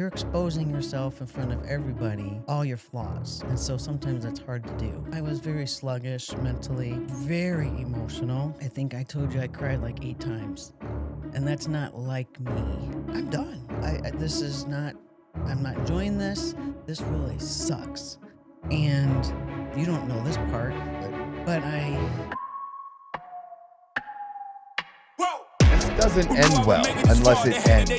you're exposing yourself in front of everybody, all your flaws. And so sometimes that's hard to do. I was very sluggish mentally, very emotional. I think I told you I cried like 8 times. And that's not like me. I'm done. I'm not enjoying this. This really sucks. And you don't know this part, but This doesn't end well unless it ends.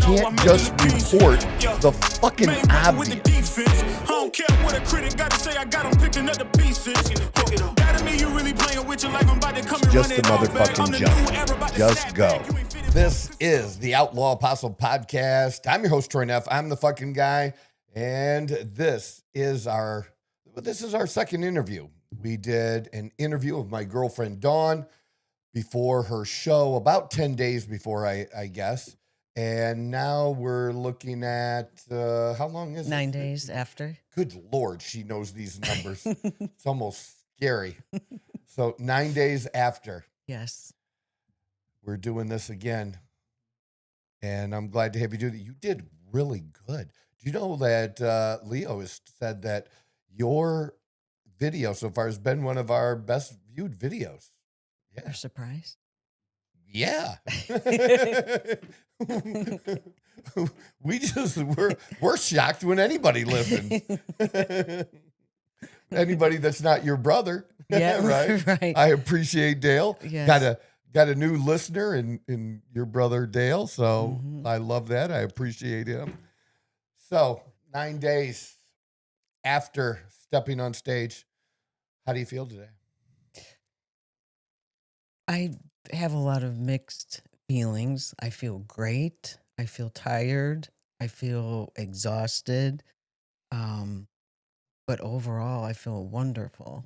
Can't just report the fucking obvious. I don't care what a critic got to say, I got them picking up the pieces. That mean you really playing with your life, I'm about to come and Just run a it all back. motherfucking jump. Just go. This is the Outlaw Apostle Podcast. I'm your host, Troy Neff. I'm the fucking guy. And this is our second interview. We did an interview with my girlfriend, Dawn, before her show, about 10 days before, I guess. And now we're looking at, how long is it? 9 days after. Good Lord, she knows these numbers. It's almost scary. So 9 days after. Yes. We're doing this again. And I'm glad to have you do that. You did really good. Do you know that Leo has said that your video so far has been one of our best viewed videos? Yeah. You're surprised? Yeah. we're shocked when anybody listens. Anybody that's not your brother. Yeah, right. I appreciate Dale. Yes. Got a new listener in your brother Dale, so I love that. I appreciate him. So 9 days after stepping on stage, how do you feel today? I have a lot of mixed feelings. I feel great. I feel tired. I feel exhausted. But overall, I feel wonderful.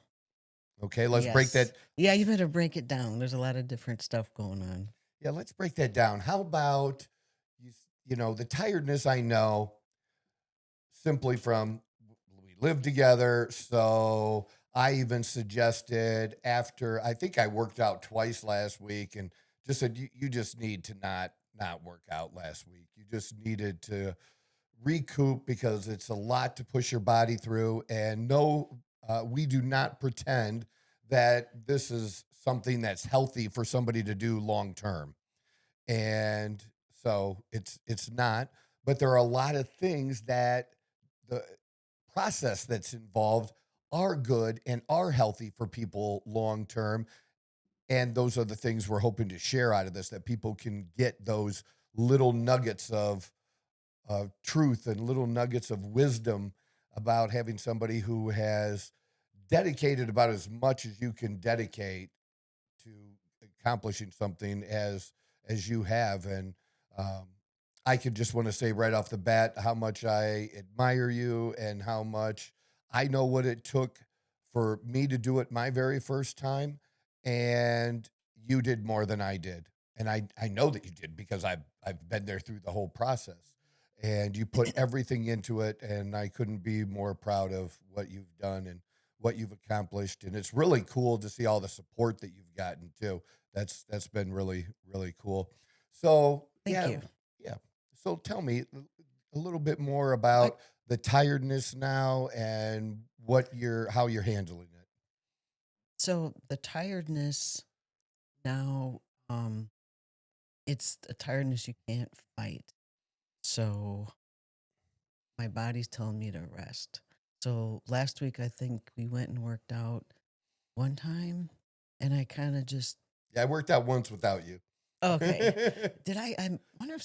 Okay, let's break that. Yeah, you better break it down. There's a lot of different stuff going on. Yeah, let's break that down. How about, the tiredness I know simply from we live together. So I even suggested after, I think I worked out twice last week and just said, you just need to not work out last week. You just needed to recoup because it's a lot to push your body through. And no, we do not pretend that this is something that's healthy for somebody to do long term. And so it's not, but there are a lot of things that the process that's involved are good and are healthy for people long term. And those are the things we're hoping to share out of this, that people can get those little nuggets of truth and little nuggets of wisdom about having somebody who has dedicated about as much as you can dedicate to accomplishing something as you have. And I could just want to say right off the bat how much I admire you and how much I know what it took for me to do it my very first time. And you did more than I did. And I know that you did because I've been there through the whole process. And you put everything into it, and I couldn't be more proud of what you've done and what you've accomplished. And it's really cool to see all the support that you've gotten too. That's been really, really cool. So Thank you. Yeah. So tell me a little bit more about the tiredness now and how you're handling it. So the tiredness now, it's a tiredness you can't fight. So my body's telling me to rest. So last week, I think we went and worked out one time, and I kind of just... Yeah, I worked out once without you. Okay. I wonder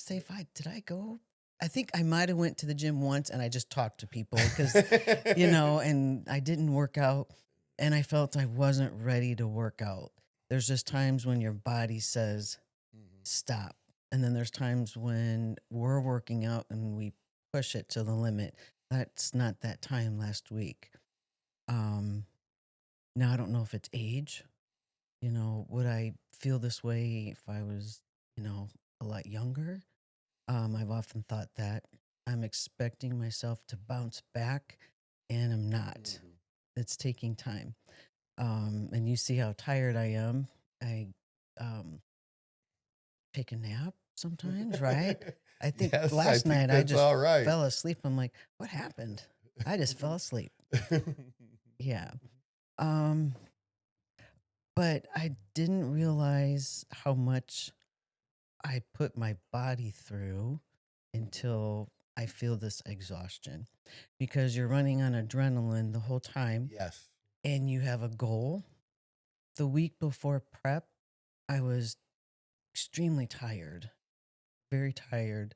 did I go? I think I might have went to the gym once, and I just talked to people because, and I didn't work out, and I felt I wasn't ready to work out. There's just times when your body says, stop. And then there's times when we're working out and we push it to the limit. That's not that time last week. Now I don't know if it's age. Would I feel this way if I was, a lot younger? I've often thought that. I'm expecting myself to bounce back, and I'm not. It's taking time. And you see how tired I am. I take a nap. sometimes, right? I think Yes, I last think night I that's just all right. fell asleep. I'm like, what happened? I just fell asleep. Yeah. Um, but I didn't realize how much I put my body through until I feel this exhaustion because you're running on adrenaline the whole time Yes. and you have a goal. The week before prep, I was extremely tired, very tired,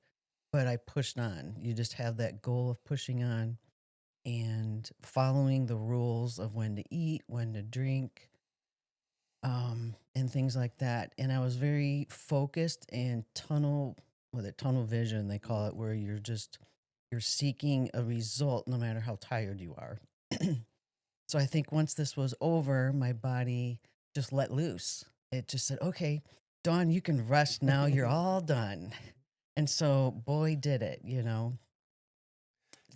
but I pushed on. You just have that goal of pushing on and following the rules of when to eat, when to drink, and things like that. And I was very focused and tunnel vision, they call it, where you're seeking a result no matter how tired you are. So I think once this was over, my body just let loose. It just said, okay, Dawn, you can rest now. You're all done. And so, boy, did it, you know.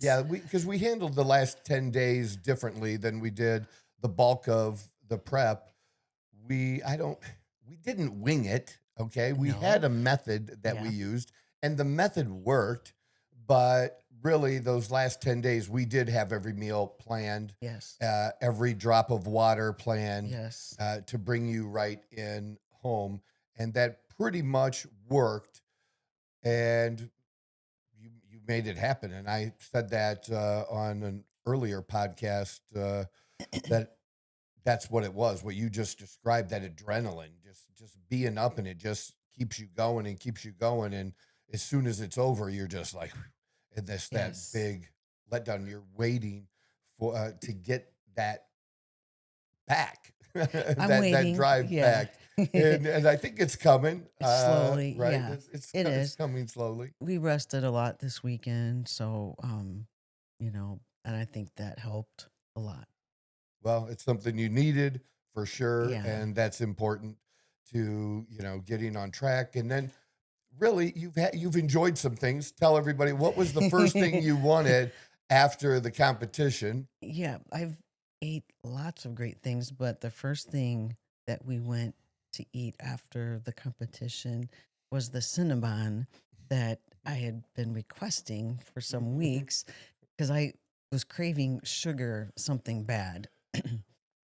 Yeah, because we handled the last 10 days differently than we did the bulk of the prep. We didn't wing it, okay? We had No. a method that we Yeah. used, and the method worked, but really those last 10 days, we did have every meal planned, Yes. every drop of water planned Yes. to bring you right in home, and that pretty much worked. And you made it happen. And I said that on an earlier podcast that that's what it was. What you just described, that adrenaline, just being up, and it just keeps you going and keeps you going. And as soon as it's over, you're just like, and this that Yes. big letdown. You're waiting for to get that back, I'm that waiting. drive Yeah. back. And I think it's coming. Slowly. Right? Yeah. It's It it's is. coming slowly. We rested a lot this weekend. So, and I think that helped a lot. Well, it's something you needed for sure, Yeah. and that's important to, getting on track. And then really you've enjoyed some things. Tell everybody, what was the first thing you wanted after the competition? Yeah, I've ate lots of great things, but the first thing that we went to eat after the competition was the Cinnabon that I had been requesting for some weeks because I was craving sugar something bad.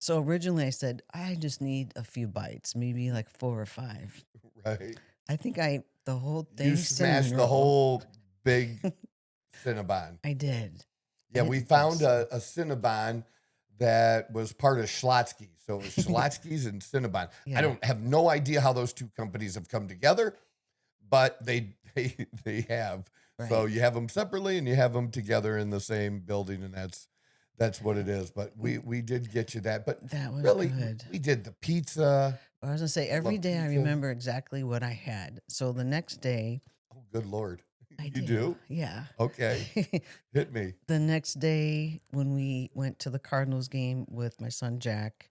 So originally I said, I just need a few bites, maybe like 4 or 5. Right. I think I ate the whole thing. You cinnamon smashed the roll. whole big Cinnabon. I did. Yeah, And we it found was- a Cinnabon that was part of Schlotsky's. So it was Schlotsky's and Cinnabon. Yeah. I don't have no idea how those two companies have come together, but they have. So Right. you have them separately and you have them together in the same building, and that's what it is. But we did get you that. But That was really, good. we did the pizza. I was gonna say every love day I pizza. remember exactly what I had. So the next day, Oh, good Lord. I You do? Yeah. Okay. Hit me. The next day when we went to the Cardinals game with my son Jack,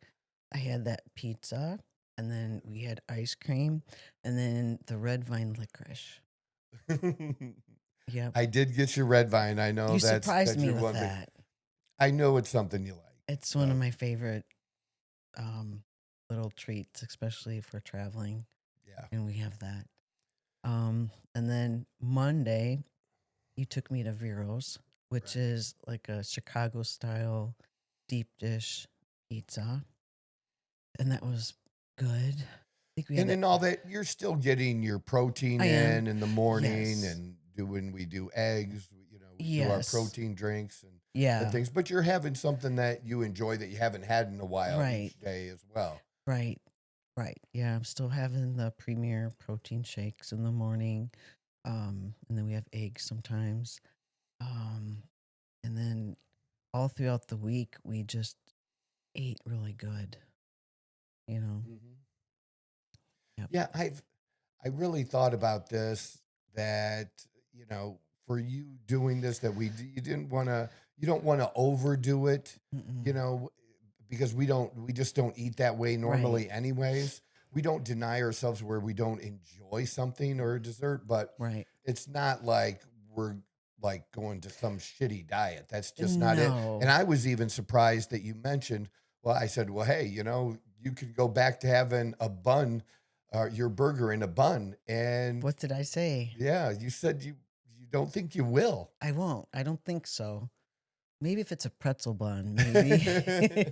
I had that pizza, and then we had ice cream, and then the red vine licorice. Yep. I did get your red vine. I know You that's surprised me your with one thing. that. I know it's something you like. It's one of my favorite little treats, especially for traveling, Yeah. and we have that. And then Monday, you took me to Vero's, which Right. is like a Chicago style deep dish pizza. And that was good. I think we had And in all that, you're still getting your protein I am. in the morning, Yes. and we do eggs, we do our Yes. protein drinks and Yeah. things. But you're having something that you enjoy that you haven't had in a while Right. each day as well. Right. Right. Yeah. I'm still having the premier protein shakes in the morning. And then we have eggs sometimes. And then all throughout the week, we just ate really good, you know? Yep. Yeah, I really thought about this, that for you doing this, that you don't want to overdo it, Mm-mm. because we just don't eat that way normally anyways. We don't deny ourselves where we don't enjoy something or a dessert, but Right. it's not like we're like going to some shitty diet. That's just not it. No. And I was even surprised that you mentioned, well, I said, well, hey, you can go back to having a bun your burger in a bun. And What did I say? yeah, you said you don't think you will. I won't. I don't think so. Maybe if it's a pretzel bun, maybe.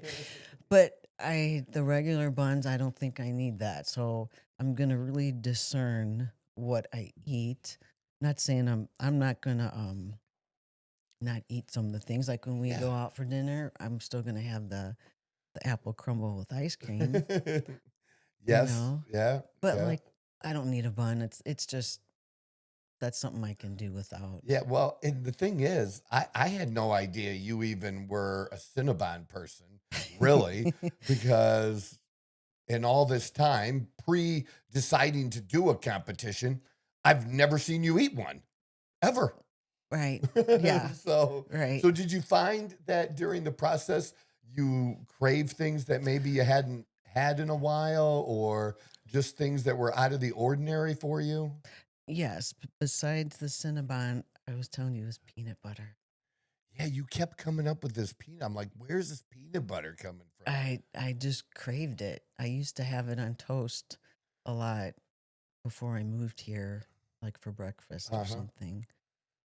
But the regular buns, I don't think I need that. So I'm gonna really discern what I eat. Not saying I'm not gonna not eat some of the things. Like when we Yeah. go out for dinner, I'm still gonna have the apple crumble with ice cream. Yes. know? Yeah. But Yeah. like I don't need a bun. It's just that's something I can do without. Yeah, well, and the thing is, I had no idea you even were a Cinnabon person, really, because in all this time, pre deciding to do a competition, I've never seen you eat one ever. Right. Yeah. So, Right. so did you find that during the process you crave things that maybe you hadn't had in a while, or just things that were out of the ordinary for you? Yes. Besides the Cinnabon, I was telling you it was peanut butter. Yeah, you kept coming up with this peanut. I'm like, where's this peanut butter coming from? I just craved it. I used to have it on toast a lot before I moved here, like for breakfast or Uh-huh. something.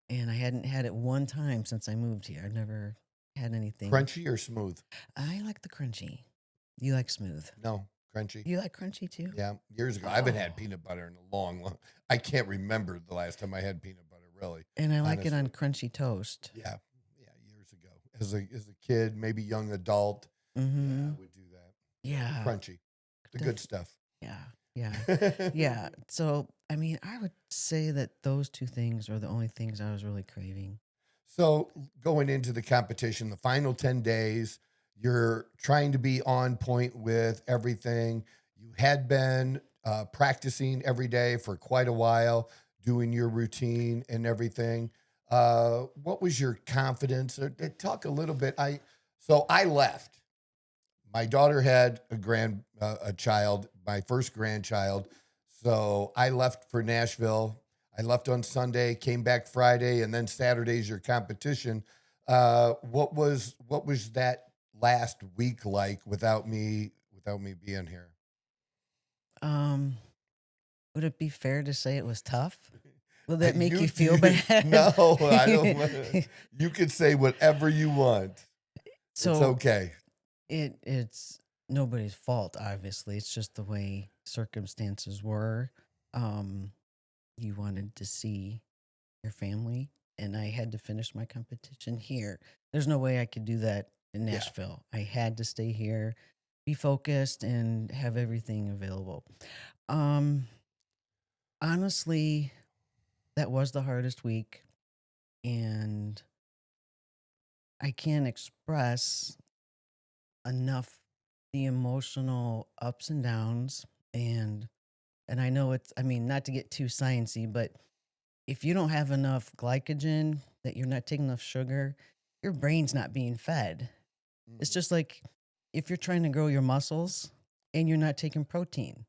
And I hadn't had it one time since I moved here. I've never had anything. Crunchy or smooth? I like the crunchy. You like smooth. No, crunchy. You like crunchy too? Yeah, years ago. I haven't had Oh. peanut butter in a long. I can't remember the last time I had peanut butter, really. And I like it on honestly. crunchy toast. Yeah, years ago. As a kid, maybe young adult, yeah, Mm-hmm. I would do that. Yeah. Crunchy, the good stuff. Yeah. Yeah. Yeah. So, I mean, I would say that those two things are the only things I was really craving. So going into the competition, the final 10 days, you're trying to be on point with everything. You had been practicing every day for quite a while, doing your routine and everything. What was your confidence? Talk a little bit. So I left. My daughter had a child, my first grandchild. So I left for Nashville. I left on Sunday, came back Friday, and then Saturday's your competition. What was that last week like without me being here? Would it be fair to say it was tough? Will that make You- you feel bad? No, I don't. You could say whatever you want. So It's okay. it's nobody's fault, obviously. It's just the way circumstances were. You wanted to see your family, and I had to finish my competition here. There's no way I could do that in Yeah. Nashville. I had to stay here, be focused, and have everything available. Honestly, that was the hardest week, and I can't express enough the emotional ups and downs, and I know it's, I mean, not to get too sciencey, but if you don't have enough glycogen, that you're not taking enough sugar, your brain's not being fed. It's just like if you're trying to grow your muscles and you're not taking protein,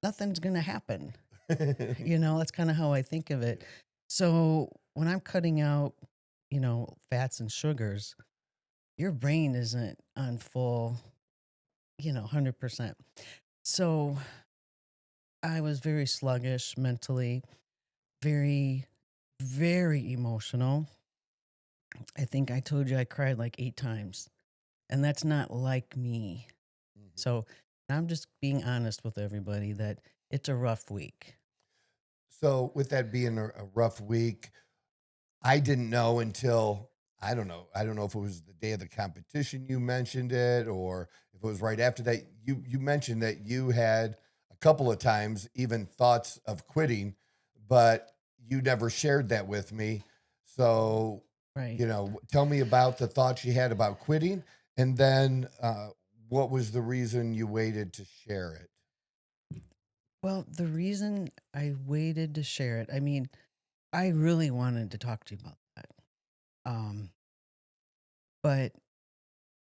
nothing's going to happen. That's kind of how I think of it. So when I'm cutting out, fats and sugars, your brain isn't on full, 100%. So I was very sluggish mentally, very, very emotional. I think I told you I cried like 8 times, and that's not like me. Mhm. So I'm just being honest with everybody that it's a rough week. So with that being a rough week, I didn't know until I don't know if it was the day of the competition you mentioned it, or if it was right after that. You mentioned that you had a couple of times even thoughts of quitting, but you never shared that with me. So Right. tell me about the thoughts you had about quitting, and then what was the reason you waited to share it? Well, the reason I waited to share it, I mean, I really wanted to talk to you about that. But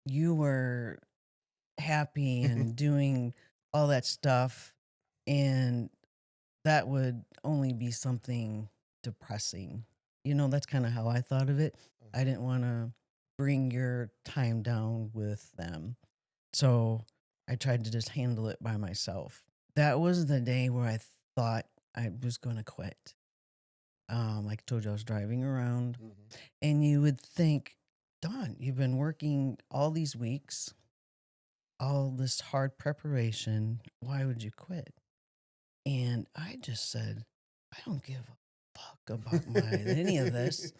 you were happy and doing all that stuff, and that would only be something depressing. That's kind of how I thought of it. I didn't want to bring your time down with them. So I tried to just handle it by myself. that was the day where I thought I was going to quit. Like I told you, I was driving around, and you would think, Dawn, you've been working all these weeks, all this hard preparation. Why would you quit? And I just said, I don't give a fuck about any of this.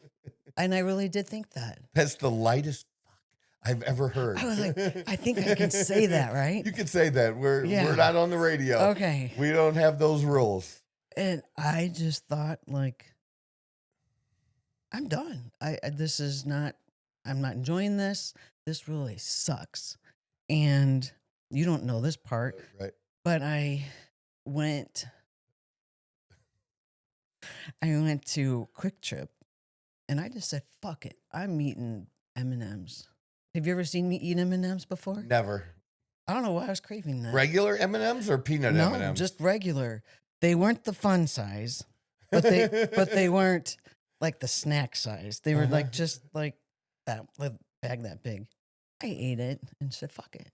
And I really did think that. That's the lightest fuck I've ever heard. I was like, I think I can say that, right? You can say that. We're not on the radio. Okay. We don't have those rules. And I just thought, like, I'm done. This is not, I'm not enjoying this. This really sucks. And you don't know this part. Right. But I went to QuikTrip, and I just said, fuck it. I'm eating M&Ms. Have you ever seen me eat M&Ms before? Never. I don't know why I was craving that. Regular M&Ms or peanut No, M&Ms? just regular. They weren't the fun size, but they weren't like the snack size. They were like just like that, like bag that big. I ate it and said, fuck it.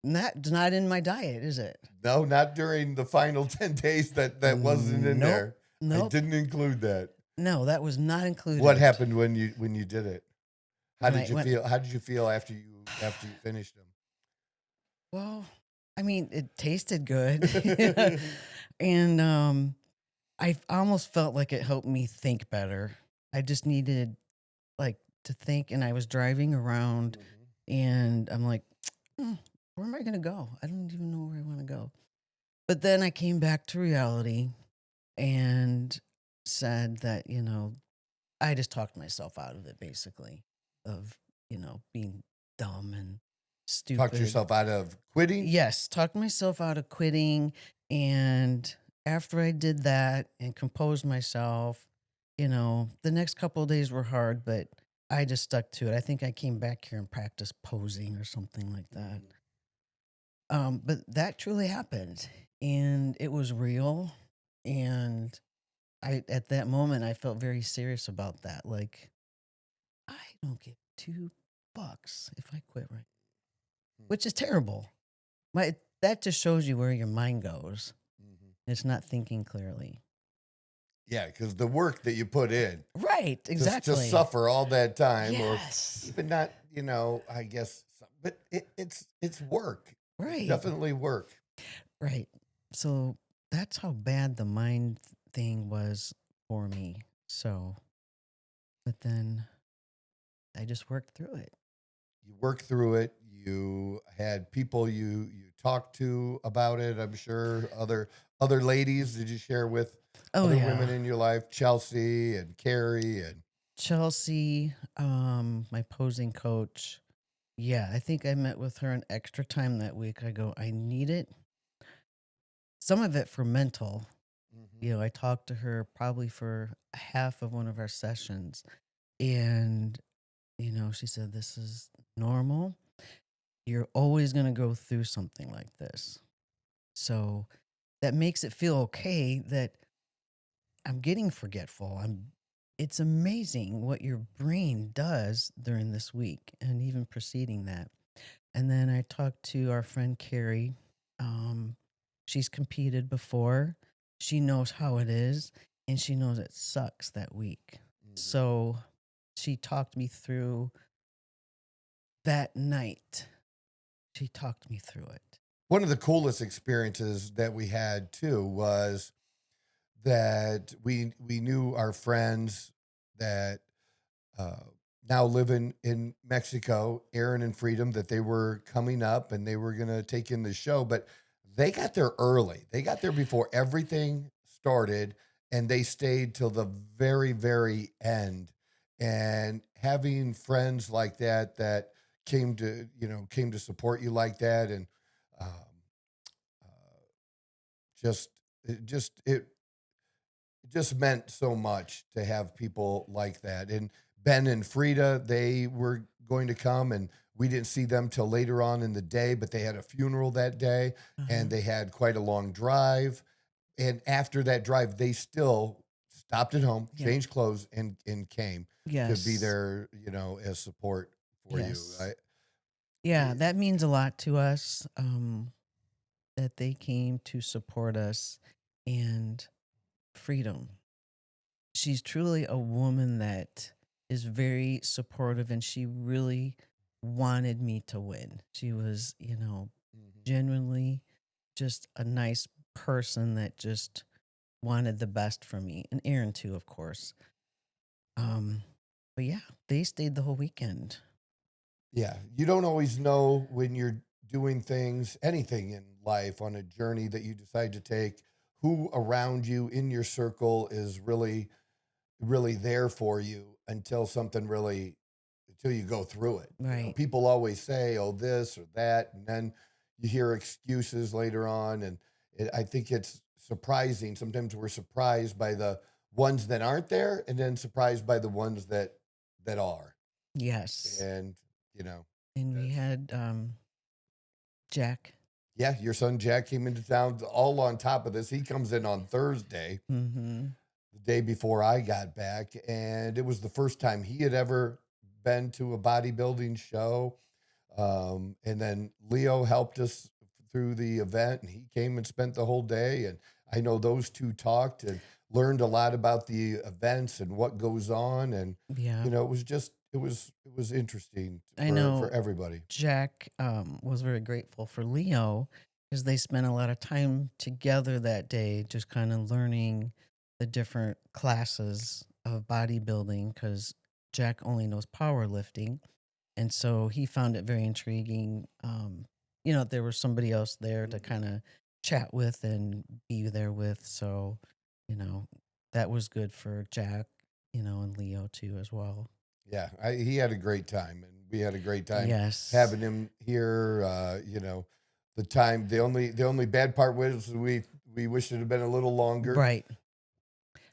That's not in my diet, is it? No, not during the final 10 days. That wasn't in there. Nope. I didn't include that. No, that was not included. What happened when you did it? How did you feel? How did you feel after you finished them? Well, I mean, it tasted good. And I almost felt like it helped me think better. I just needed like to think, and I was driving around and I'm like, where am I going to go? I don't even know where I want to go. But then I came back to reality and said that, I just talked myself out of it, basically, of, being dumb and stupid. Talked yourself out of quitting? Yes, talked myself out of quitting. And after I did that and composed myself, the next couple of days were hard, but I just stuck to it. I think I came back here and practiced posing or something like that. But that truly happened, and it was real. And at that moment, I felt very serious about that. Like, I don't give $2 if I quit right now, which is terrible. That just shows you where your mind goes. It's not thinking clearly. Yeah, because the work that you put in. Right, exactly. To suffer all that time. Yes. Or even not, I guess, but it's work. Right. It's definitely work. Right. So that's how bad the mind thing was for me. So, but then I just worked through it. You worked through it. You had people you talked to about it. I'm sure other ladies. Did you share with other women in your life? Chelsea and Carrie and Chelsea, my posing coach. Yeah, I think I met with her an extra time that week. I go, I need it. Some of it for mental. I talked to her probably for half of one of our sessions. And, she said, this is normal. You're always going to go through something like this. So that makes it feel okay that I'm getting forgetful. It's amazing what your brain does during this week and even preceding that. And then I talked to our friend Carrie. She's competed before. She knows how it is, and she knows it sucks that week. So she talked me through that night. She talked me through it. One of the coolest experiences that we had too was that we knew our friends that now live in Mexico, Aaron and Freedom, that they were coming up and they were going to take in the show, but they got there early. They got there before everything started, and they stayed till the very, very end. And having friends like that came to support you like that, and it just meant so much to have people like that. And Ben and Frida, they were going to come, and we didn't see them till later on in the day, but they had a funeral that day, and they had quite a long drive. And after that drive, they still stopped at home, changed clothes, and came to be there, as support for you. Right? Yeah, that means a lot to us. that they came to support us and freedom. She's truly a woman that is very supportive and she really wanted me to win. She was, genuinely just a nice person that just wanted the best for me and Aaron too, of course. Um, but yeah, they stayed the whole weekend. Yeah, you don't always know when you're doing things, anything in life on a journey that you decide to take, who around you in your circle is really, really there for you until until you go through it. Right. People always say, oh, this or that, and then you hear excuses later on. And I think it's surprising. Sometimes we're surprised by the ones that aren't there and then surprised by the ones that are. Yes. And, And we had Jack. yeah, your son Jack came into town all on top of this. He comes in on Thursday, the day before I got back, and it was the first time he had ever been to a bodybuilding show. And then Leo helped us through the event, and he came and spent the whole day. And I know those two talked and learned a lot about the events and what goes on. And Yeah. it was interesting I know for everybody. Jack was very grateful for Leo because they spent a lot of time together that day, just kind of learning the different classes of bodybuilding because Jack only knows powerlifting. And so he found it very intriguing. There was somebody else there to kind of chat with and be there with. So, that was good for Jack, and Leo too as well. Yeah, he had a great time, and we had a great time Yes. having him here. The only bad part was we wish it had been a little longer, Right.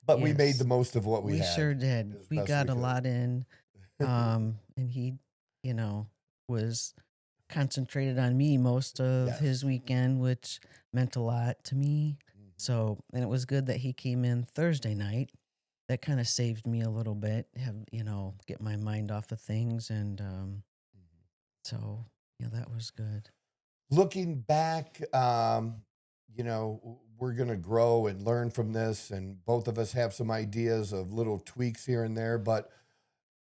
but we made Yes. the most of what we had. sure did. as We best got a could. lot in. And he, was concentrated on me most of Yes. his weekend, which meant a lot to me. Mhm. So, and it was good that he came in Thursday night. That kind of saved me a little bit, get my mind off of things. And so, that was good. Looking back, we're going to grow and learn from this, and both of us have some ideas of little tweaks here and there. But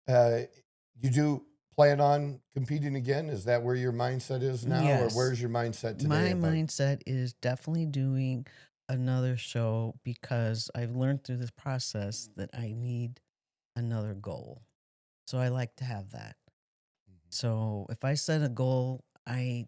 you do plan on competing again? Is that where your mindset is now, Yes. or where's your mindset today? My about- mindset is definitely doing another show because I've learned through this process that I need another goal. So I like to have that. Mhm. So if I set a goal, I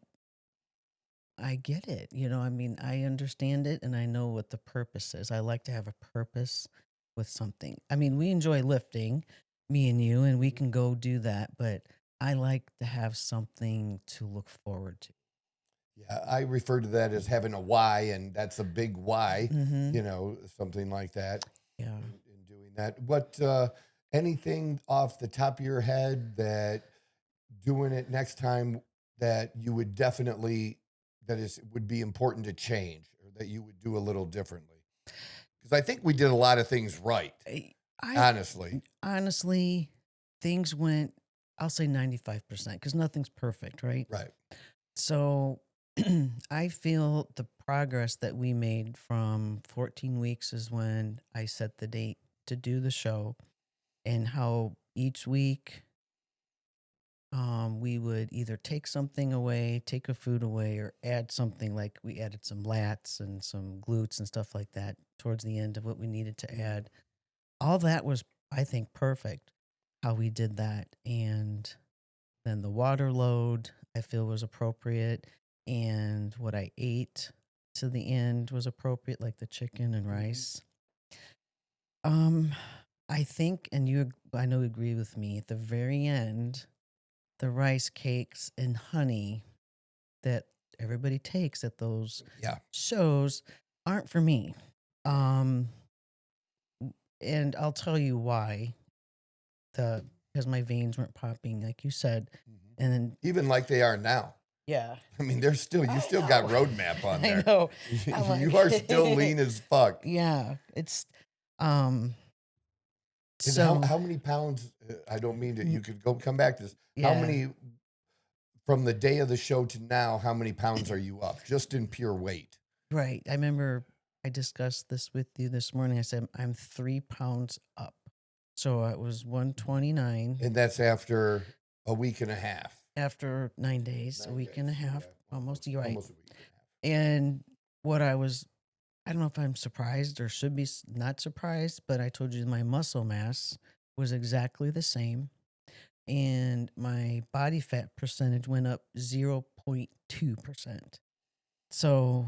get it. I understand it and I know what the purpose is. I like to have a purpose with something. We enjoy lifting, me and you, and we can go do that, but I like to have something to look forward to. Yeah, I refer to that as having a why, and that's a big why, Mm-hmm. something like that. Yeah. In doing that. What, anything off the top of your head that doing it next time that you would definitely, would be important to change or that you would do a little differently? Because I think we did a lot of things right, Honestly, things went, I'll say 95% because nothing's perfect, right? Right. So I feel the progress that we made from 14 weeks is when I set the date to do the show, and how each week we would either take something away, take a food away, or add something. Like we added some lats and some glutes and stuff like that towards the end of what we needed to add. All that was, I think, perfect how we did that. And then the water load I feel was appropriate, and what I ate to the end was appropriate, like the chicken and rice. I think, and I know you agree with me, at the very end, the rice cakes and honey that everybody takes at those Yeah. shows aren't for me. And I'll tell you why. Because my veins weren't popping, like you said. And then, Even like they are now. yeah. You still got roadmap on there. I know. You are still lean as fuck. Yeah. It's, And so how many pounds? I don't mean that you could come back to this. How Yeah. many from the day of the show to now, how many pounds are you up just in pure weight? Right. I remember I discussed this with you this morning. I said, I'm 3 pounds up. So it was 129 And that's after a week and a half. after 9 days, a 9 week and a days, half, yeah, almost, you're right. almost a week and a half. And what I don't know if I'm surprised or should be not surprised, but I told you my muscle mass was exactly the same. And my body fat percentage went up 0.2%. So,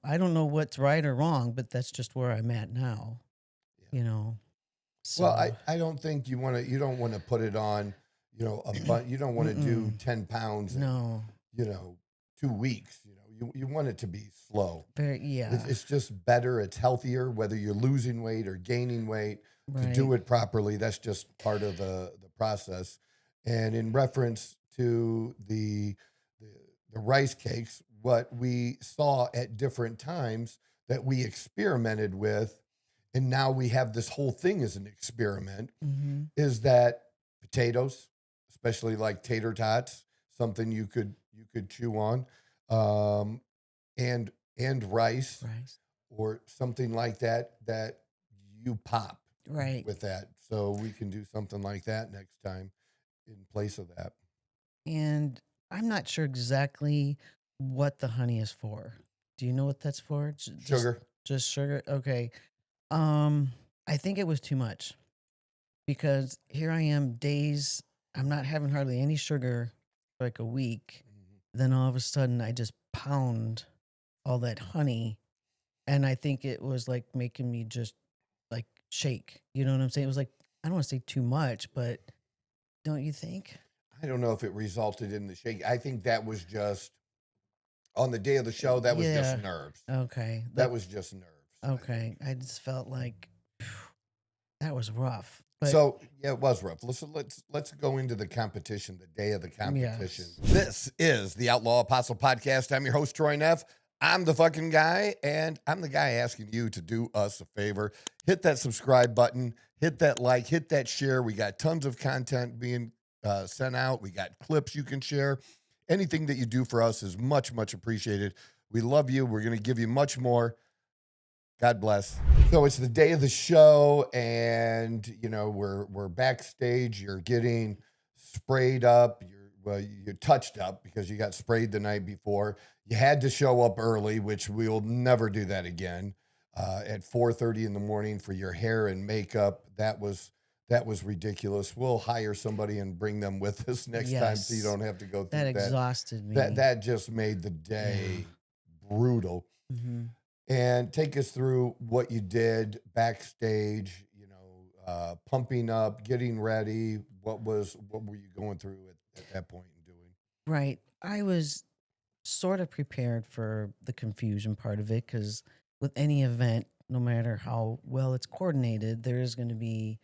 I don't know what's right or wrong, but that's just where I'm at now, Yeah. you know. So, Well, I don't think you don't want to put it on, you don't want to do 10 pounds in, no, 2 weeks. You want it to be slow. yeah, It's just better. It's healthier, whether you're losing weight or gaining weight. To right. do it properly, that's just part of the process. And in reference to the rice cakes, what we saw at different times that we experimented with, and now we have this whole thing as an experiment, Mm-hmm. is that potatoes, especially like tater tots, something you could chew on, and rice Right. or something like that you pop Right. with that. So we can do something like that next time in place of that. And I'm not sure exactly what the honey is for. Do you know what that's for? Sugar. Just sugar. Okay. I think it was too much because here I am days, I'm not having hardly any sugar for like a week. Then all of a sudden I just pound all that honey. And I think it was like making me just like shake. You know what I'm saying? It was like, I don't want to say too much, but don't you think? I don't know if it resulted in the shake. I think that was just on the day of the show. That was just nerves. Okay. That was just nerves. Okay. I just felt like that was rough. But So yeah, it was rough. Let's go into the competition, the day of the competition. Yes. This is the Outlaw Apostle Podcast. I'm your host, Troy Neff. I'm the fucking guy, and I'm the guy asking you to do us a favor. Hit that subscribe button, hit that like, hit that share. We got tons of content being sent out. We got clips you can share. Anything that you do for us is much, much appreciated. We love you. We're going to give you much more. God bless. So it's the day of the show, and we're backstage. You're getting sprayed up. You're touched up because you got sprayed the night before. You had to show up early, which we'll never do that again. At 4:30 in the morning for your hair and makeup. That was ridiculous. We'll hire somebody and bring them with us next time, so you don't have to go through that. That exhausted me. That just made the day brutal. Mm-hmm. And take us through what you did backstage, pumping up, getting ready. What were you going through at that point and doing? Right. I was sort of prepared for the confusion part of it because with any event, no matter how well it's coordinated, there is going to be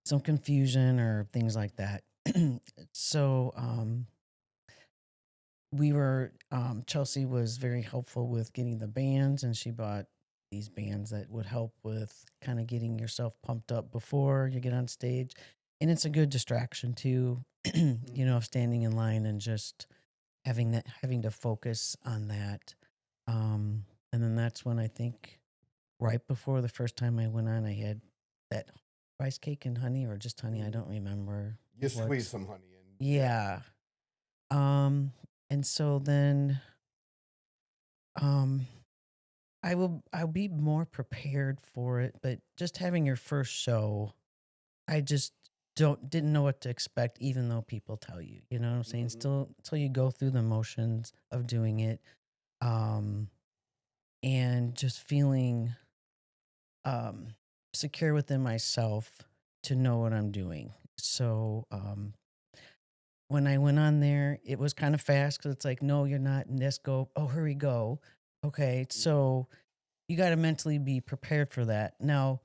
some confusion or things like that. So Chelsea was very helpful with getting the bands, and she bought these bands that would help with kind of getting yourself pumped up before you get on stage. And it's a good distraction too, of standing in line and just having to focus on that. And then that's when I think right before the first time I went on, I had that rice cake and honey, or just honey. I don't remember. You squeezed some honey in. Yeah. And so then, I'll be more prepared for it, but just having your first show, I just didn't know what to expect, even though people tell you, you know what I'm saying? Still, until you go through the motions of doing it, and just feeling, secure within myself to know what I'm doing. So, when I went on there, it was kind of fast because it's like, no, you're not. And let's go. Oh, hurry, go. Okay. So you got to mentally be prepared for that. Now,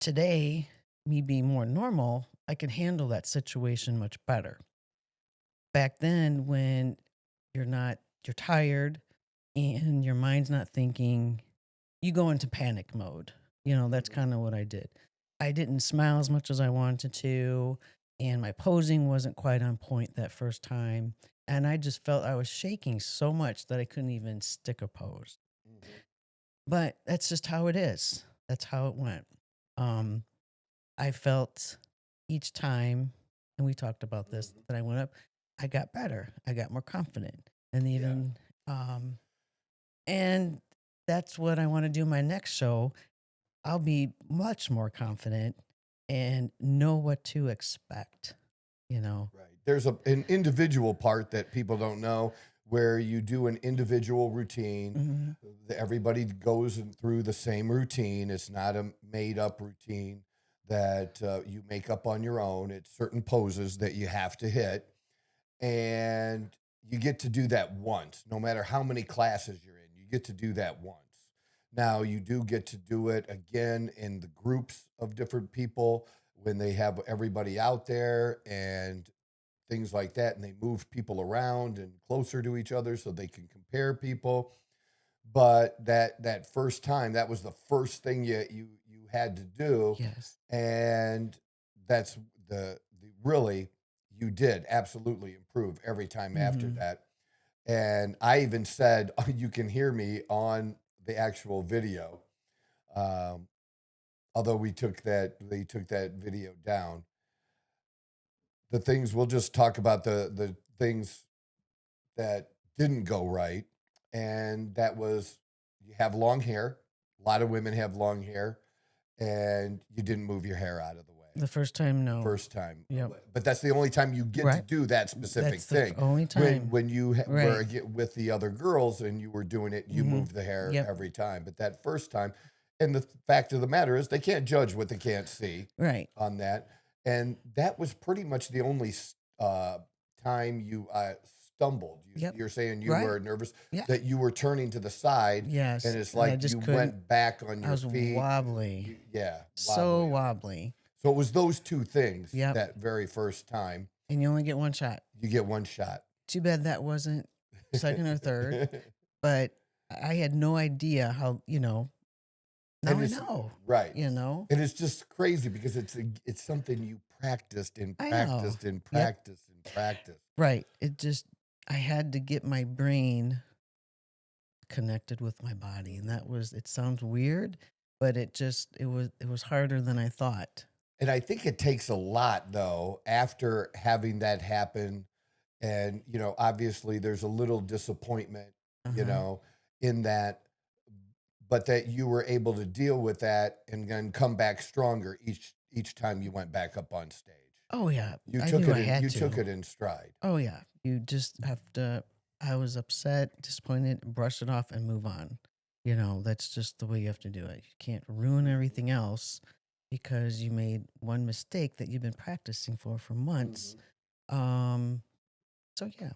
today, me being more normal, I can handle that situation much better. Back then, when you're tired and your mind's not thinking, you go into panic mode. That's kind of what I did. I didn't smile as much as I wanted to. and my posing wasn't quite on point that first time. And I just felt I was shaking so much that I couldn't even stick a pose. But that's just how it is. That's how it went. I felt each time, and we talked about this, that I went up, I got better. I got more confident. And even, and that's what I want to do my next show. I'll be much more confident and know what to expect, you know? Right. There's an individual part that people don't know where you do an individual routine. Everybody goes through the same routine. It's not a made up routine that you make up on your own. It's certain poses that you have to hit. And you get to do that once, no matter how many classes you're in. You get to do that once. Now, you do get to do it again in the groups of different people when they have everybody out there and things like that, and they move people around and closer to each other so they can compare people. But that first time, that was the first thing you had to do. Yes. And that's the really, you did absolutely improve every time after that. And I even said, oh, you can hear me on the actual video. Although they took that video down. The things, we'll just talk about the things that didn't go right. And that was, you have long hair. A lot of women have long hair, and you didn't move your hair out of the way. The first time, no. First time. Yep. But that's the only time you get to do that specific That's thing. the only time. When you were with the other girls and you were doing it, you moved the hair every time. But that first time, and the fact of the matter is they can't judge what they can't see on that. And that was pretty much the only time you stumbled. You're saying you were nervous that you were turning to the side. Yes. And it's like you went back on your feet. Wobbly. So wobbly. So it was those two things that very first time. And you only get one shot. You get one shot. Too bad that wasn't second or third. But I had no idea how, now I know. Right. And it's just crazy because it's something you practiced and practiced and practiced and practiced. Right. I had to get my brain connected with my body. And it sounds weird, but it was harder than I thought. And I think it takes a lot, though, after having that happen. And, obviously there's a little disappointment, in that, but that you were able to deal with that and then come back stronger each time you went back up on stage. Oh, yeah. You took it in stride. Oh, yeah. You just have to, I was upset, disappointed, brush it off and move on. That's just the way you have to do it. You can't ruin everything else because you made one mistake that you've been practicing for months. So, yeah.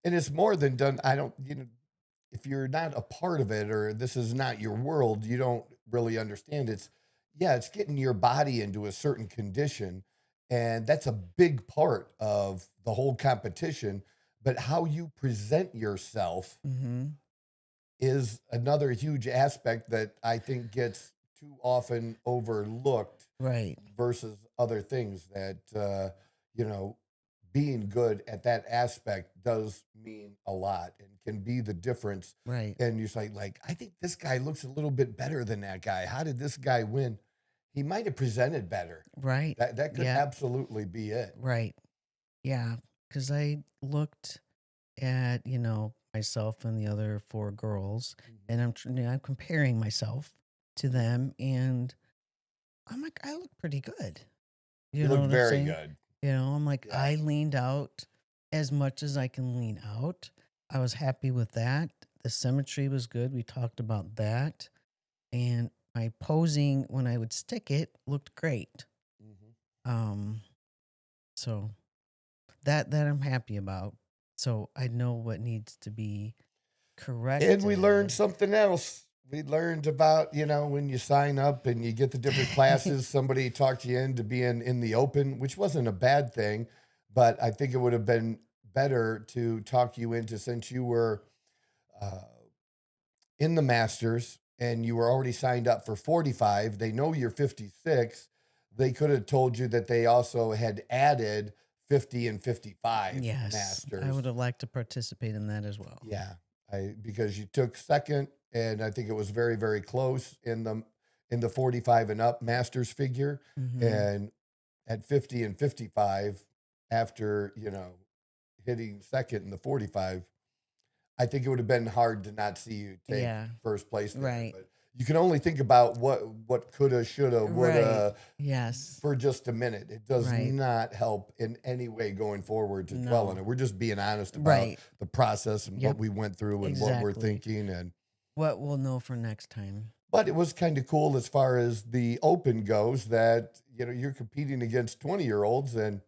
And it's more than done. If you're not a part of it or this is not your world, you don't really understand. It's getting your body into a certain condition. And that's a big part of the whole competition. But how you present yourself is another huge aspect that I think gets too often overlooked, versus other things that, being good at that aspect does mean a lot and can be the difference. Right. And you're like, I think this guy looks a little bit better than that guy. How did this guy win? He might have presented better. Right. That could absolutely be it. Right. Yeah. Because I looked at, myself and the other 4 girls, and I'm comparing myself to them, and I'm like, I look pretty good. You look very good. I'm like, I leaned out as much as I can lean out. I was happy with that. The symmetry was good. We talked about that. And my posing, when I would stick it, looked great. So that I'm happy about. So I know what needs to be corrected. And we learned something else. We learned about, when you sign up and you get the different classes, somebody talked you into being in the open, which wasn't a bad thing, but I think it would have been better to talk you into, since you were in the Masters and you were already signed up for 45, they know you're 56, they could have told you that they also had added 50 and 55 Yes, masters. I would have liked to participate in that as well. Yeah, because you took second, and I think it was very, very close in the 45 and up masters figure, and at 50 and 55, after hitting second in the 45, I think it would have been hard to not see you take first place there. Right. But you can only think about what coulda, shoulda, woulda. Right. Yes. For just a minute. It does not help in any way going forward to dwell on it. We're just being honest about the process and what we went through and what we're thinking and what we'll know for next time. But it was kind of cool as far as the open goes that, you're competing against 20-year-olds and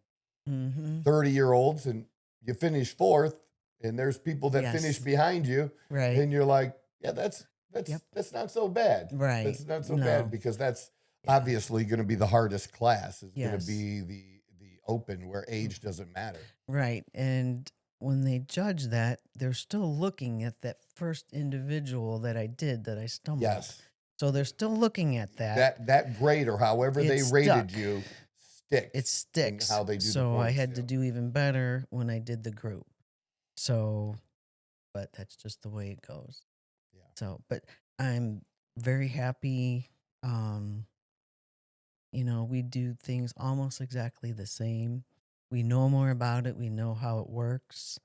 30-year-olds, and you finish fourth, and there's people that finish behind you. Right. And you're like, yeah, that's not so bad. Right. That's not so bad, because that's obviously going to be the hardest class. Is going to be the open, where age doesn't matter. Right. And when they judge that, they're still looking at that first individual that I stumbled. Yes. So they're still looking at that. That grade, or however they rated you, sticks. It sticks. How they do so the points, I had to do even better when I did the group. So, but that's just the way it goes. Yeah. So, but I'm very happy. We do things almost exactly the same. We know more about it. We know how it works.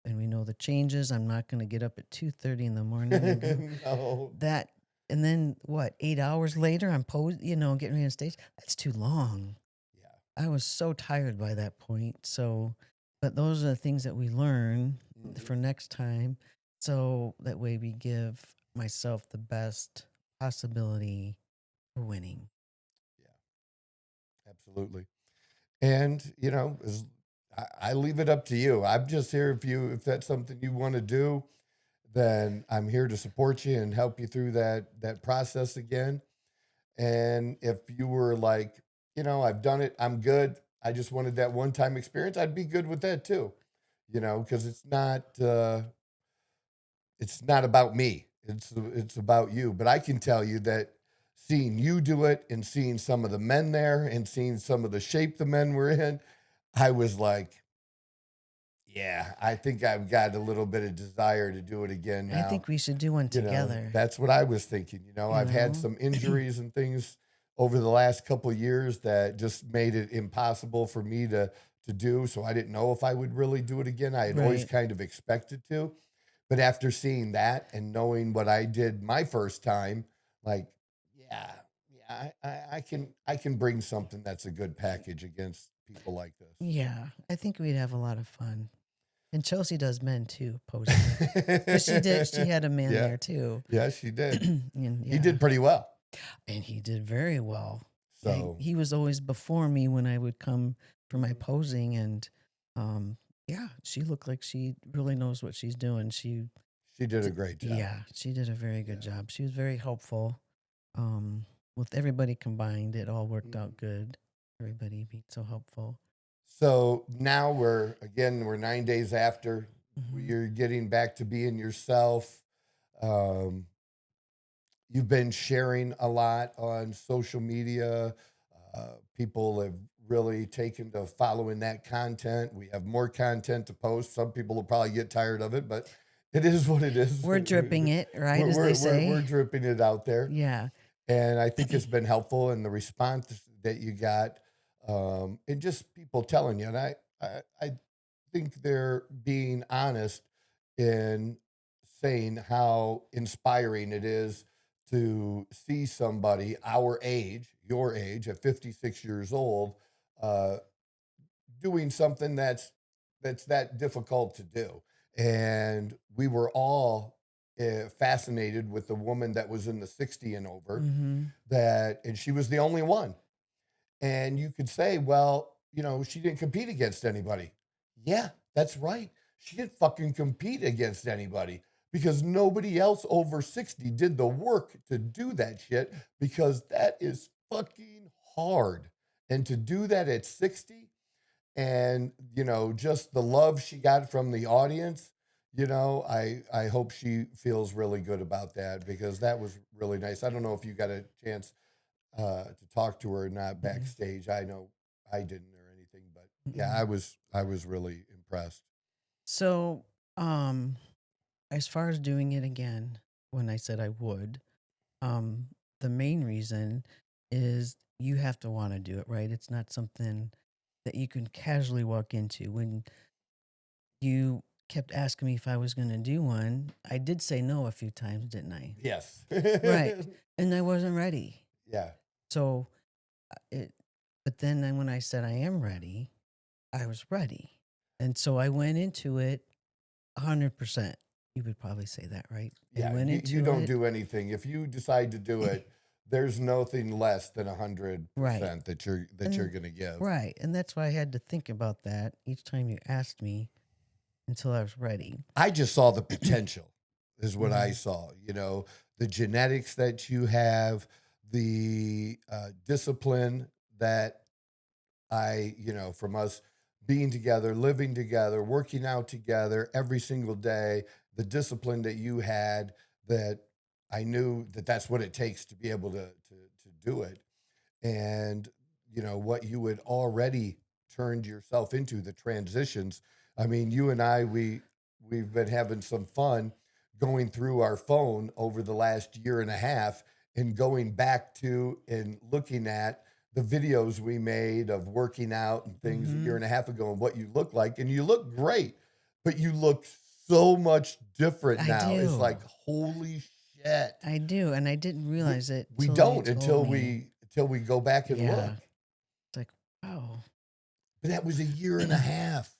And we know the changes. I'm not going to get up at 2:30 in the morning and do No. that. And then 8 hours later, I'm getting ready on stage. That's too long. Yeah. I was so tired by that point. So, but those are the things that we learn for next time. So that way we give myself the best possibility for winning. Yeah, absolutely. And, I leave it up to you. I'm just here if that's something you want to do, then I'm here to support you and help you through that process again. And if you were like, I've done it, I'm good, I just wanted that one-time experience, I'd be good with that too. Because it's not about me. It's about you. But I can tell you that seeing you do it and seeing some of the men there and seeing some of the shape the men were in, I was like, yeah, I think I've got a little bit of desire to do it again now. I think we should do one together. That's what I was thinking. I've had some injuries and things over the last couple of years that just made it impossible for me to do. So I didn't know if I would really do it again. I had always kind of expected to. But after seeing that and knowing what I did my first time, like, I can bring something that's a good package against people like this. Yeah, I think we'd have a lot of fun. And Chelsea does men too, posing. She had a man there too. Yeah, she did. And, He did pretty well. And he did very well. So he was always before me when I would come for my posing. And she looked like she really knows what she's doing. She did a great job. Yeah, she did a very good job. She was very helpful. With everybody combined, it all worked out good. Everybody being so helpful. So now we're 9 days after. You're getting back to being yourself. You've been sharing a lot on social media. People have really taken to following that content. We have more content to post. Some people will probably get tired of it, but it is what it is. We're dripping it, right, as they say. We're dripping it out there. Yeah. And I think it's been helpful in the response that you got, and just people telling you. And I think they're being honest in saying how inspiring it is to see somebody our age, your age, at 56 years old, doing something that's that difficult to do. And we were all fascinated with the woman that was in the 60 and over, and she was the only one. And you could say, well, she didn't compete against anybody. Yeah, that's right. She didn't fucking compete against anybody, because nobody else over 60 did the work to do that shit, because that is fucking hard. And to do that at 60, and, just the love she got from the audience, I hope she feels really good about that, because that was really nice. I don't know if you got a chance. to talk to her, not backstage. I know I didn't or anything, but yeah, I was really impressed. So, as far as doing it again, when I said I would, um, the main reason is you have to want to do it, right? It's not something that you can casually walk into. When you kept asking me if I was going to do one, I did say no a few times, didn't I? Yes. Right. And I wasn't ready. Yeah. So but then when I said I am ready, I was ready. And so I went into it 100%. You would probably say that, right? Yeah. Went You don't it, do anything. If you decide to do it, there's nothing less than 100% Right. that you're going to give. Right. And that's why I had to think about that each time you asked me until I was ready. I just saw the potential is what I Mhm. saw, you know, the genetics that you have, the discipline that from us being together, living together, working out together every single day, the discipline that you had, that I knew that that's what it takes to be able to do it. And, what you had already turned yourself into, the transitions. I mean, you and I, we've been having some fun going through our phone over the last year and a half and going back to and looking at the videos we made of working out and things a year and a half ago and what you look like. And you look great, but you look so much different I now. It's do. like, holy shit. I do. And I didn't realize it. We till don't you told me. until we go back and look. Yeah. It's like, wow. But that was a year and a half.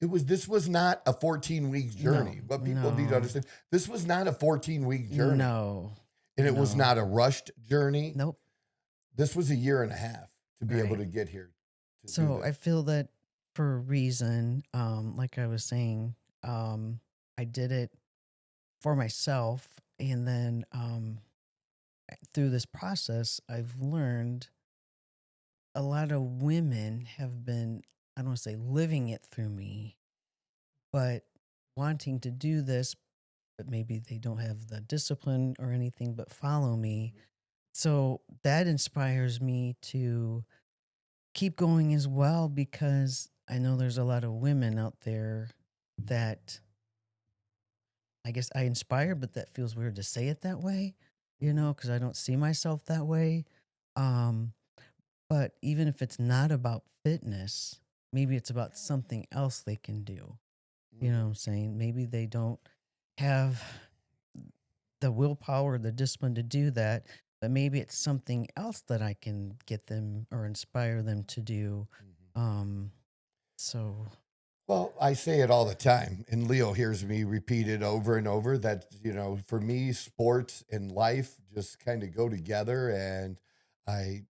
This was not a 14-week journey. No, But people need to no. understand, this was not a 14-week journey. No. And it was no. not a rushed journey. Nope. This was a year and a half to be able Right. to get here. to do So this. I feel that for a reason, like I was saying, I did it for myself. And then through this process, I've learned a lot of women have been, I don't want to say living it through me, but wanting to do this, but maybe they don't have the discipline or anything, but follow me. So that inspires me to keep going as well, because I know there's a lot of women out there that I guess I inspire, but that feels weird to say it that way, because I don't see myself that way. Um, but even if it's not about fitness, maybe it's about something else they can do. You know what I'm saying? Maybe they don't have the willpower, the discipline to do that, but maybe it's something else that I can get them or inspire them to do. So Well, I say it all the time, and Leo hears me repeat it over and over that, for me, sports and life just kind of go together. And I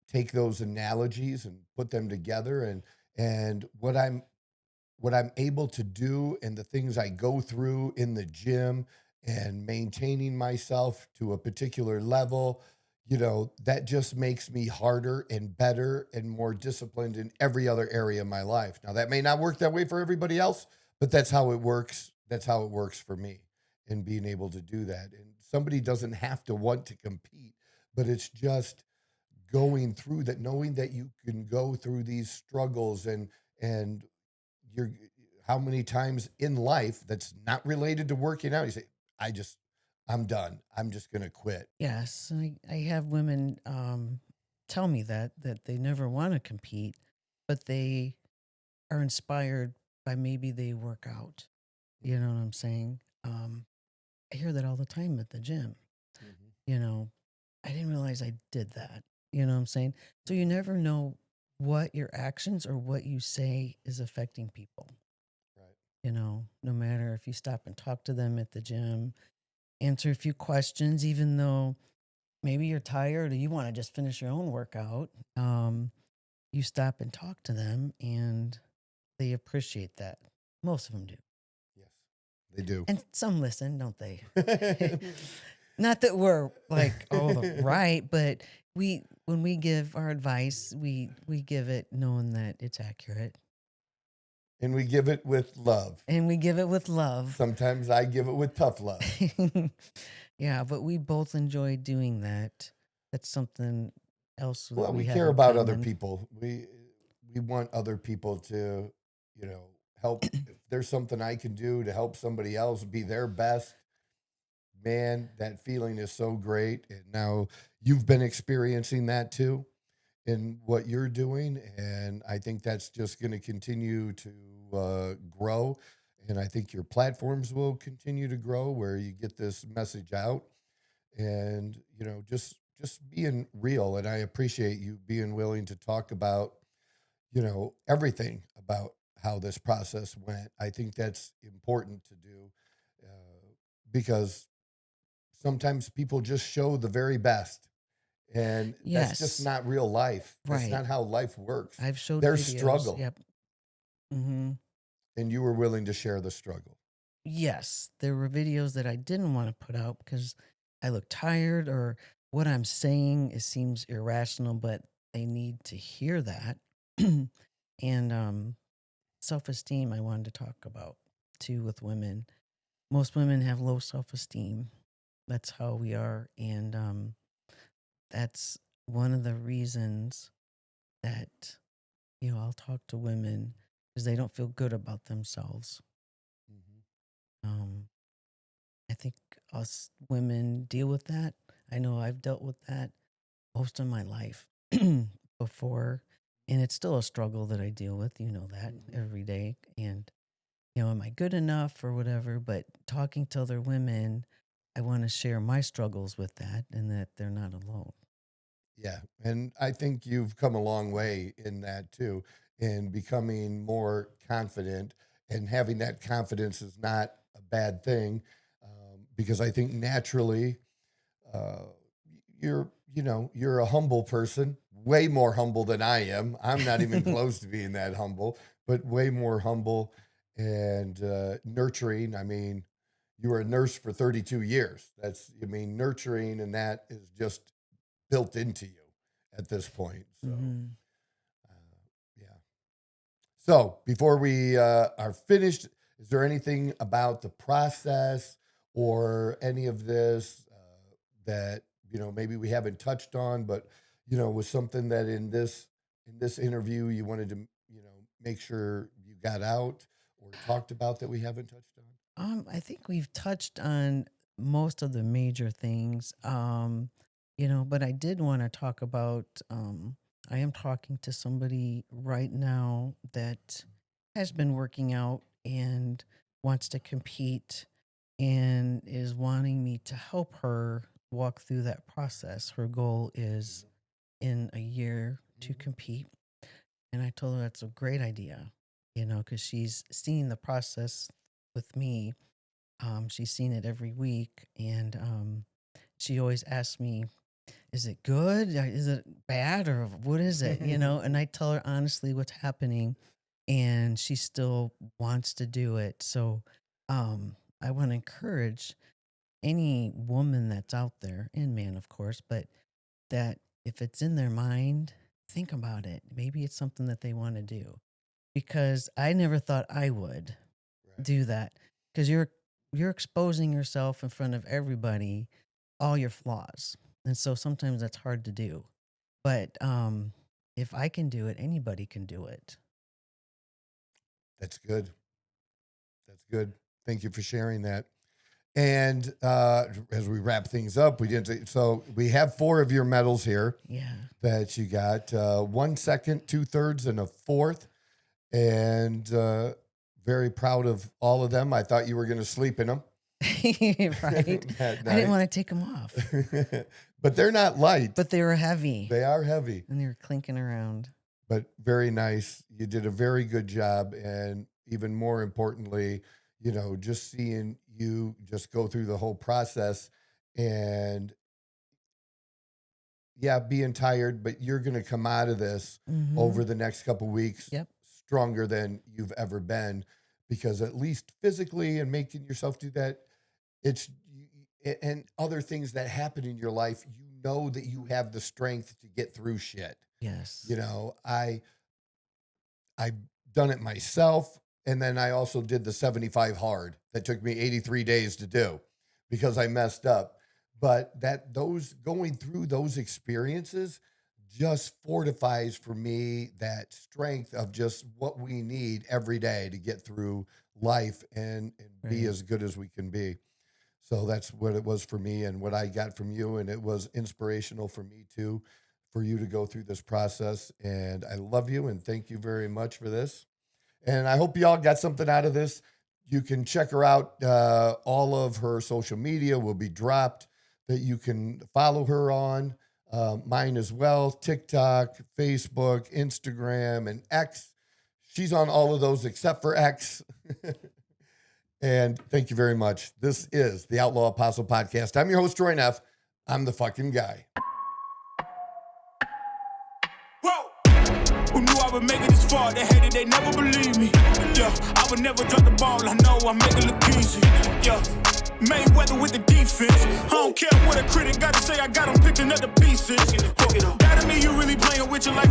take those analogies and put them together. And what I'm able to do and the things I go through in the gym and maintaining myself to a particular level, that just makes me harder and better and more disciplined in every other area of my life. Now, that may not work that way for everybody else, but that's how it works. That's how it works for me, and being able to do that. And somebody doesn't have to want to compete, but it's just going through that, knowing that you can go through these struggles and you're how many times in life that's not related to working out, you say, I'm done. I'm just going to quit. yes, I have women tell me that they never want to compete, but they are inspired by maybe they work out. You know what I'm saying? I hear that all the time at the gym. I didn't realize I did that. You know what I'm saying? So you never know what your actions or what you say is affecting people. Right. No matter if you stop and talk to them at the gym, answer a few questions, even though maybe you're tired or you want to just finish your own workout. You stop and talk to them and they appreciate that. Most of them do. Yes, they do. And some listen, don't they? Not that we're like, right, but when we give our advice, we give it knowing that it's accurate. And we give it with love. And we give it with love. Sometimes I give it with tough love. Yeah, but we both enjoy doing that. that's something else that Well, we have care in about other common. people. We want other people to, you know, help. If there's something I can do to help somebody else be their best, man, that feeling is so great. And now you've been experiencing that too in what you're doing, and I think that's just going to continue to grow. And I think your platforms will continue to grow where you get this message out, and just being real. And I appreciate you being willing to talk about everything about how this process went. I think that's important to do because sometimes people just show the very best, and that's just Yes, not real life. That's right. not how life works. I've showed There's videos. struggle, Yep. Hmm. and you were willing to share the struggle. Yes, there were videos that I didn't want to put out because I look tired or what I'm saying it seems irrational, but they need to hear that. And self-esteem I wanted to talk about too with women. Most women have low self-esteem. That's how we are, and that's one of the reasons that I'll talk to women because they don't feel good about themselves. Mhm. Um, I think us women deal with that. I know I've dealt with that most of my life before, and it's still a struggle that I deal with. You know that Mhm. every day, and am I good enough or whatever? But talking to other women, I want to share my struggles with that, and that they're not alone. Yeah, and I think you've come a long way in that too, in becoming more confident, and having that confidence is not a bad thing, because I think naturally uh, you're a humble person, way more humble than I am. I'm not even close to being that humble, but way more humble and nurturing. I mean, you were a nurse for 32 years. Nurturing, and that is just built into you at this point. So, Hmm. yeah. So before we are finished, is there anything about the process or any of this that maybe we haven't touched on, but was something that in this interview you wanted to make sure you got out or talked about that we haven't touched on? I think we've touched on most of the major things. But I did want to talk about. I am talking to somebody right now that has been working out and wants to compete and is wanting me to help her walk through that process. Her goal is in a year to Mhm. compete. And I told her that's a great idea, because she's seen the process with me. She's seen it every week, and she always asks me, "Is it good? Or is it bad? Or what is it?" And I tell her honestly what's happening, and she still wants to do it. So, I want to encourage any woman that's out there, and man, of course, but that if it's in their mind, think about it. Maybe it's something that they want to do, because I never thought I would Right. do that, because you're exposing yourself in front of everybody, all your flaws, and so sometimes that's hard to do. But if I can do it, anybody can do it. That's good. That's good. Thank you for sharing that. And as we wrap things up, so we have 4 of your medals here Yeah. that you got: 1 second, 2/3, and a fourth. And very proud of all of them. I thought you were going to sleep in them Right. that I didn't night, want to take them off, but they're not light. but they were heavy They are heavy, and they were clinking around. but very nice. You did a very good job, and even more importantly, just seeing you just go through the whole process, and yeah, being tired, but you're going to come out of this Mm-hmm. over the next couple weeks Yep. stronger than you've ever been, because at least physically and making yourself do that, it's and other things that happen in your life, that you have the strength to get through shit. Yes. I've done it myself, and then I also did the 75 hard that took me 83 days to do because I messed up. but those going through those experiences just fortifies for me that strength of just what we need every day to get through life and be as good as we can be. So that's what it was for me and what I got from you. And it was inspirational for me too, for you to go through this process. And I love you and thank you very much for this. And I hope y'all got something out of this. You can check her out. All of her social media will be dropped that you can follow her on. Mine as well, TikTok, Facebook, Instagram, and X. She's on all of those except for X. And thank you very much. This is the Outlaw Apostle Podcast. I'm your host, Troy Neff. I'm the fucking guy. Whoa! Who knew I would make it this far? They hated, they never believe me. Yeah, I would never drop the ball. I know I make it look easy. Yeah, Mayweather with the defense. I don't care what a critic got to say. I got them picking up the pieces. That to me, you really playing with your life.